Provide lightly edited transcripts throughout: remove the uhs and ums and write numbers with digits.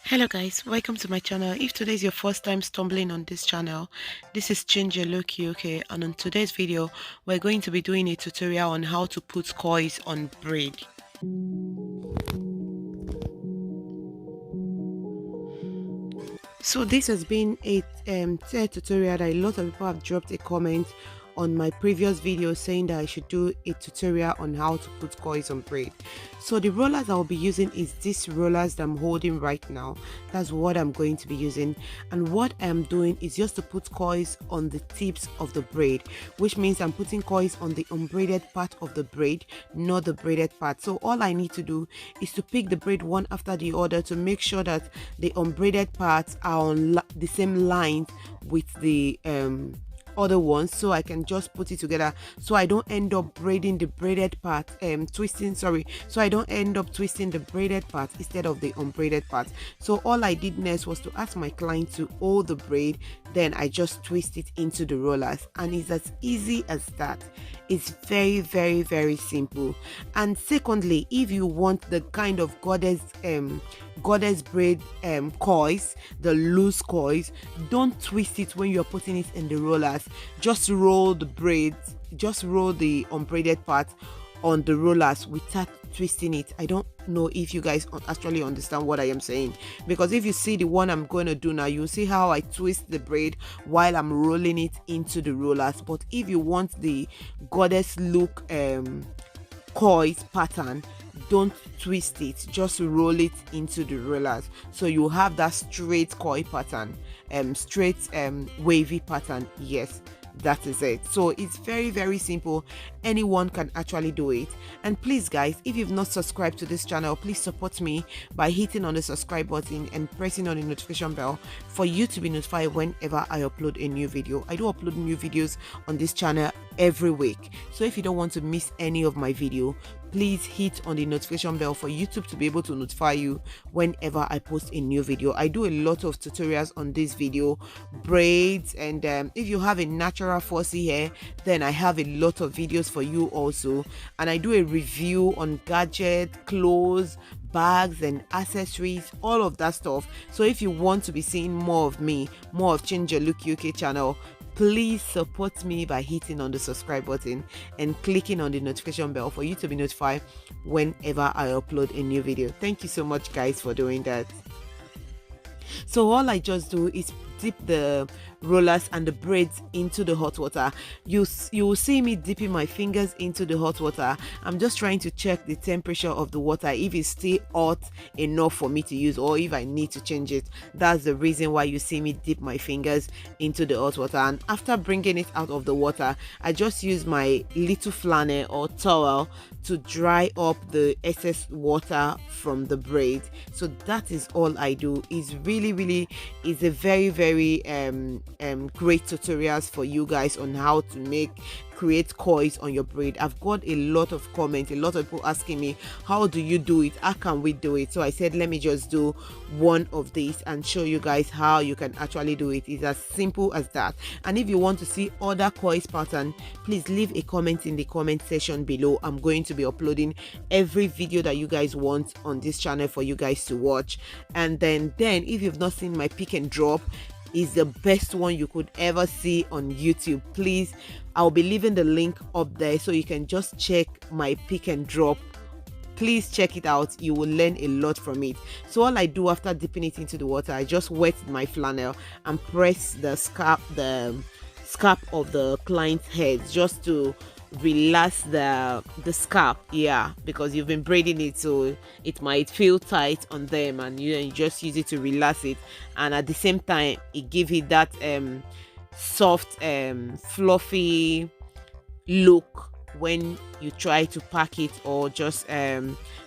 Hello guys, welcome to my channel. If today is your first time stumbling on this channel, this is Change Your Look UK, and on today's video we're going to be doing a tutorial on how to put coils on braid. So this has been a tutorial that a lot of people have dropped a comment on my previous video saying that I should do a tutorial on how to put coils on braid. So the rollers I'll be using is this rollers that I'm holding right now. That's what I'm going to be using, and what I'm doing is just to put coils on the tips of the braid, which means I'm putting coils on the unbraided part of the braid, not the braided part. So all I need to do is to pick the braid one after the other to make sure that the unbraided parts are on the same lines with the other ones, so I can just put it together so I don't end up braiding the braided part so I don't end up twisting the braided part instead of the unbraided part. So all I did next was to ask my client to hold the braid, then I just twist it into the rollers, and it's as easy as that. It's very simple. And secondly, if you want the kind of goddess braid coils, the loose coils, don't twist it when you're putting it in the rollers. Just roll the braids, just roll the unbraided part on the rollers without twisting it. I don't know if you guys actually understand what I am saying, because if you see the one I'm going to do now, you'll see how I twist the braid while I'm rolling it into the rollers. But if you want the goddess look coils pattern, don't twist it, just roll it into the rollers, so you have that straight coil pattern, straight wavy pattern. Yes, that is it. So it's very simple. Anyone can actually do it. And please guys, if you've not subscribed to this channel, please support me by hitting on the subscribe button and pressing on the notification bell for you to be notified whenever I upload a new video. I do upload new videos on this channel every week, so if you don't want to miss any of my video, please hit on the notification bell for YouTube to be able to notify you whenever I post a new video. I do a lot of tutorials on this video, braids, and if you have a natural fussy hair, then I have a lot of videos for you also. And I do a review on gadgets, clothes, bags and accessories, all of that stuff. So if you want to be seeing more of me, more of Change Your Look UK channel, please support me by hitting on the subscribe button and clicking on the notification bell for you to be notified whenever I upload a new video. Thank you so much guys for doing that. So all I just do is dip the rollers and the braids into the hot water. You will see me dipping my fingers into the hot water. I'm just trying to check the temperature of the water, if it's still hot enough for me to use or if I need to change it. That's the reason why you see me dip my fingers into the hot water. And after bringing it out of the water, I just use my little flannel or towel to dry up the excess water from the braid. So that is all I do. It's really is a very great tutorials for you guys on how to create coils on your braid. I've got a lot of comments, a lot of people asking me, how do you do it, how can we do it? So I said, let me just do one of these and show you guys how you can actually do it. It's as simple as that. And if you want to see other coils pattern, please leave a comment in the comment section below. I'm going to be uploading every video that you guys want on this channel for you guys to watch. And then if you've not seen my pick and drop, is the best one you could ever see on YouTube. Please, I'll be leaving the link up there so you can just check my pick and drop. Please check it out. You will learn a lot from it. So all I do after dipping it into the water, I just wet my flannel and press the scalp of the client's head just to relax the scalp. Yeah, because you've been braiding it, so it might feel tight on them, and you just use it to relax it, and at the same time it gives it that soft fluffy look when you try to pack it or just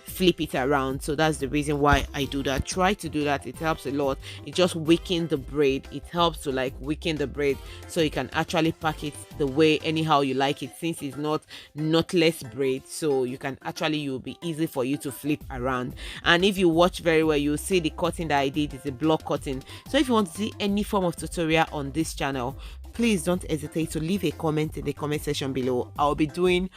flip it around. So that's the reason why I do that. Try to do that, it helps a lot. It just weakens the braid. It helps to like weaken the braid so you can actually pack it the way anyhow you like it, since it's not knotless braid. So you can actually, you'll be easy for you to flip around. And if you watch very well, you'll see the cutting that I did is a block cutting. So if you want to see any form of tutorial on this channel, please don't hesitate to leave a comment in the comment section below. I'll be doing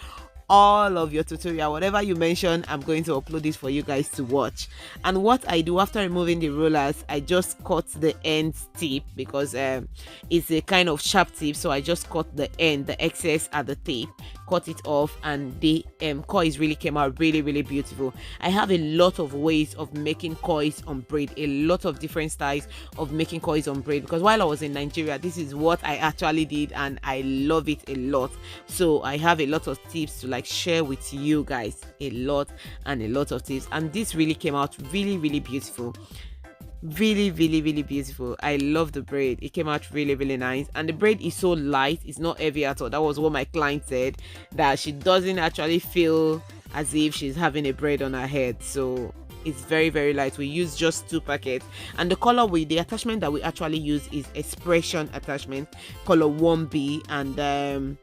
all of your tutorial. Whatever you mention, I'm going to upload it for you guys to watch. And what I do after removing the rollers, I just cut the end tip, because it's a kind of sharp tip, so I just cut the end, the excess at the tip, cut it off, and the coils really came out really beautiful. I have a lot of ways of making coils on braid, a lot of different styles of making coils on braid, because while I was in Nigeria, this is what I actually did and I love it a lot. So I have a lot of tips to like share with you guys, a lot of tips, and this really came out really beautiful, really beautiful. I love the braid. It came out really nice, and the braid is so light, it's not heavy at all. That was what my client said, that she doesn't actually feel as if she's having a braid on her head. So it's very light. We use just 2 packets, and the color the attachment that we actually use is expression attachment color 1B, and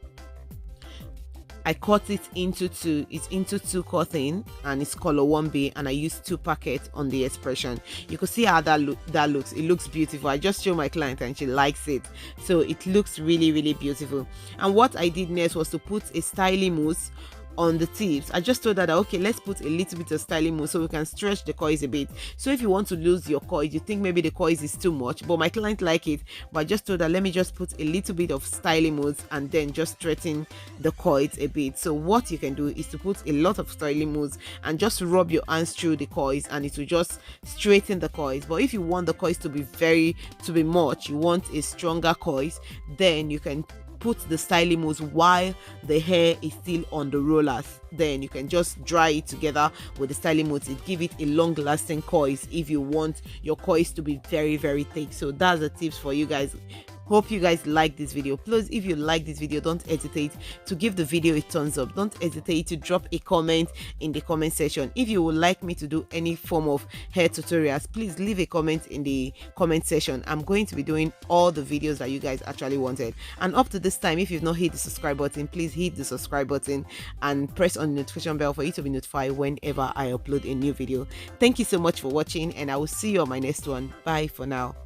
I cut it into 2. It's into 2 cutting, and it's color 1B, and I use 2 packets on the expression. You can see how that looks. It looks beautiful. I just show my client and she likes it, so it looks really beautiful. And what I did next was to put a styling mousse on the tips. I just told her that okay, let's put a little bit of styling mousse so we can stretch the coils a bit. So if you want to lose your coils, you think maybe the coils is too much, but my client like it, but I just told her let me just put a little bit of styling mousse and then just straighten the coils a bit. So what you can do is to put a lot of styling mousse and just rub your hands through the coils, and it will just straighten the coils. But if you want the coils to be much, you want a stronger coils, then you can put the styling mousse while the hair is still on the rollers. Then you can just dry it together with the styling mousse. It give it a long lasting coils if you want your coils to be very thick. So that's the tips for you guys. Hope you guys like this video. Please, if you like this video, don't hesitate to give the video a thumbs up. Don't hesitate to drop a comment in the comment section. If you would like me to do any form of hair tutorials, please leave a comment in the comment section. I'm going to be doing all the videos that you guys actually wanted. And up to this time, if you've not hit the subscribe button, please hit the subscribe button and press on the notification bell for you to be notified whenever I upload a new video. Thank you so much for watching, and I will see you on my next one. Bye for now.